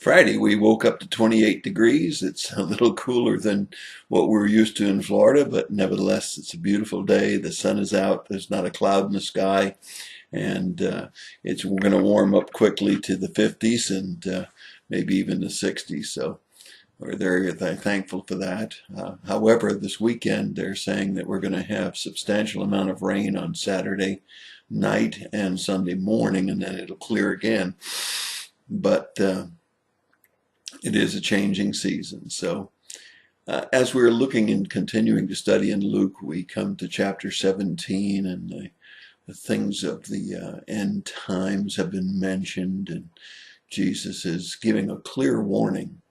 Friday, we woke up to 28 degrees. It's a little cooler than what we're used to in Florida, but nevertheless, it's a beautiful day. The sun is out. There's not a cloud in the sky, and we're going to warm up quickly to the 50s and maybe even the 60s. So we're very thankful for that. However, this weekend they're saying that we're going to have substantial amount of rain on Saturday night and Sunday morning, and then it'll clear again. But it is a changing season. So as we're looking and continuing to study in Luke, we come to chapter 17, and the things of the end times have been mentioned, and Jesus is giving a clear warning.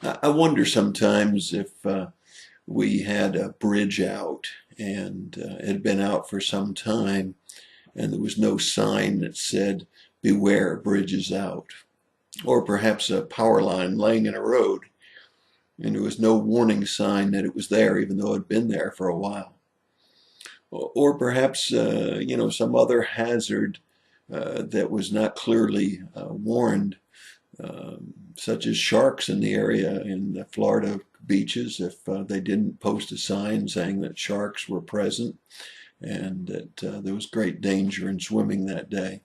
I wonder sometimes if we had a bridge out and it had been out for some time and there was no sign that said, "Beware, bridge is out." Or perhaps a power line laying in a road, and there was no warning sign that it was there, even though it had been there for a while. Or perhaps, some other hazard that was not clearly warned, such as sharks in the area in the Florida beaches, if they didn't post a sign saying that sharks were present and that there was great danger in swimming that day.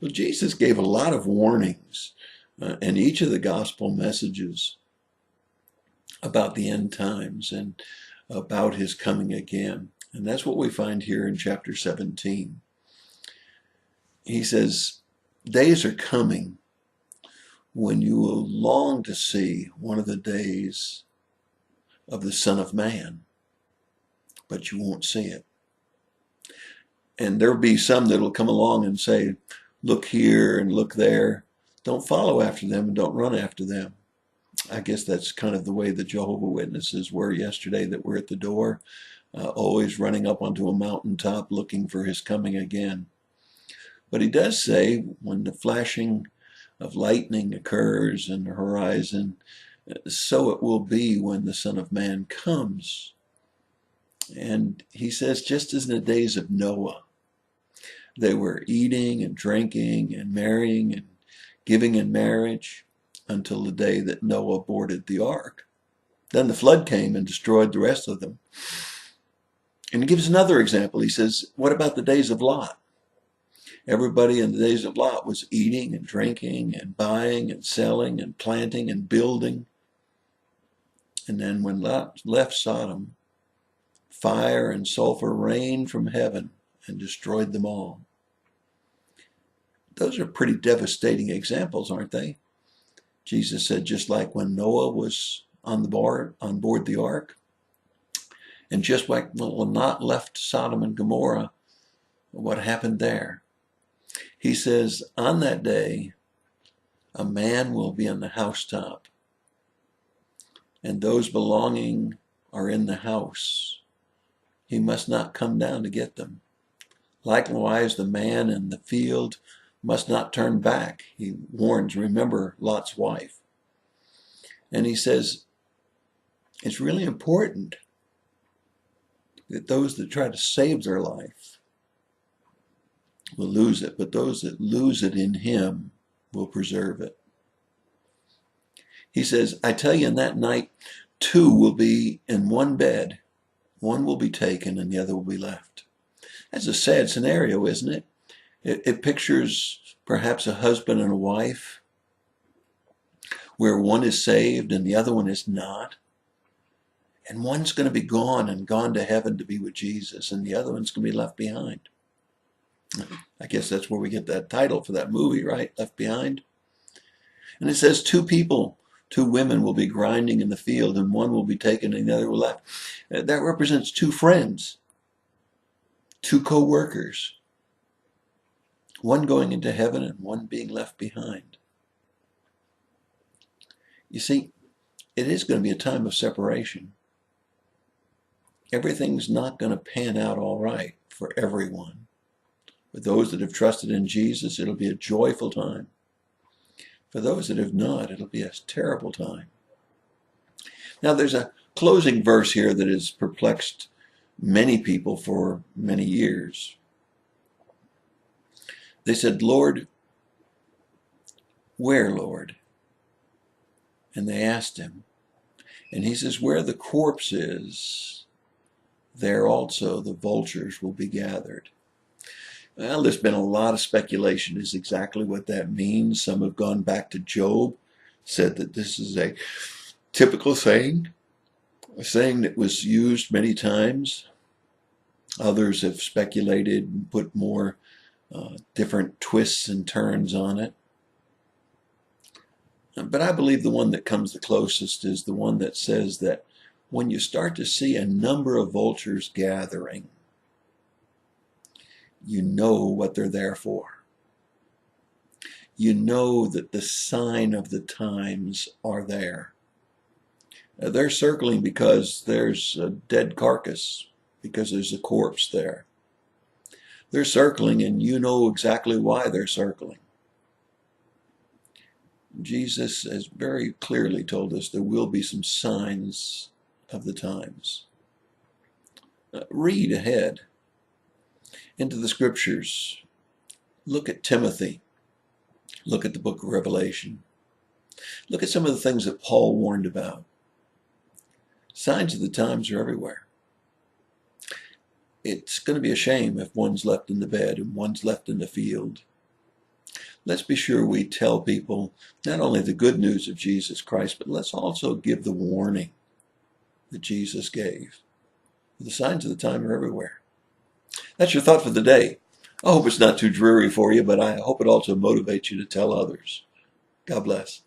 Well, Jesus gave a lot of warnings in each of the gospel messages about the end times and about his coming again. And that's what we find here in chapter 17. He says, "Days are coming when you will long to see one of the days of the Son of Man, but you won't see it. And there'll be some that will come along and say, look here and look there. Don't follow after them and don't run after them." I guess that's kind of the way the Jehovah Witnesses were yesterday that were at the door, always running up onto a mountaintop looking for his coming again. But he does say when the flashing of lightning occurs in the horizon, so it will be when the Son of Man comes. And he says, just as in the days of Noah, they were eating and drinking and marrying and giving in marriage until the day that Noah boarded the ark. Then the flood came and destroyed the rest of them. And he gives another example. He says, what about the days of Lot? Everybody in the days of Lot was eating and drinking and buying and selling and planting and building. And then when Lot left Sodom, fire and sulfur rained from heaven and destroyed them all. Those are pretty devastating examples, aren't they? Jesus said, just like when Noah was on board the ark, and just like when Lot left Sodom and Gomorrah, what happened there? He says, on that day, a man will be on the housetop, and those belonging are in the house. He must not come down to get them. Likewise, the man in the field must not turn back. He warns, remember Lot's wife. And he says, it's really important that those that try to save their life will lose it, but those that lose it in him will preserve it. He says, I tell you, in that night, two will be in one bed. One will be taken and the other will be left. That's a sad scenario, isn't it? It pictures perhaps a husband and a wife where one is saved and the other one is not. And one's going to be gone and gone to heaven to be with Jesus, and the other one's going to be left behind. I guess that's where we get that title for that movie, right? Left Behind. And it says two women will be grinding in the field, and one will be taken and the other will be left. That represents two friends, two co-workers, one going into heaven and one being left behind. You see, it is going to be a time of separation. Everything's not going to pan out all right for everyone. For those that have trusted in Jesus, it'll be a joyful time. For those that have not, it'll be a terrible time. Now, there's a closing verse here that has perplexed many people for many years. They said, Lord, where, Lord? And they asked him, and he says, where the corpse is, there also the vultures will be gathered. Well, there's been a lot of speculation as exactly what that means. Some have gone back to Job, said that this is a typical saying, a saying that was used many times. Others have speculated and put more different twists and turns on it. But I believe the one that comes the closest is the one that says that when you start to see a number of vultures gathering, you know what they're there for. You know that the sign of the times are there. They're circling because there's a dead carcass, because there's a corpse there. They're circling, and you know exactly why they're circling. Jesus has very clearly told us there will be some signs of the times. Read ahead into the scriptures. Look at Timothy. Look at the book of Revelation. Look at some of the things that Paul warned about. Signs of the times are everywhere. It's going to be a shame if one's left in the bed and one's left in the field. Let's be sure we tell people not only the good news of Jesus Christ, but let's also give the warning that Jesus gave. The signs of the time are everywhere. That's your thought for the day. I hope it's not too dreary for you, but I hope it also motivates you to tell others. God bless.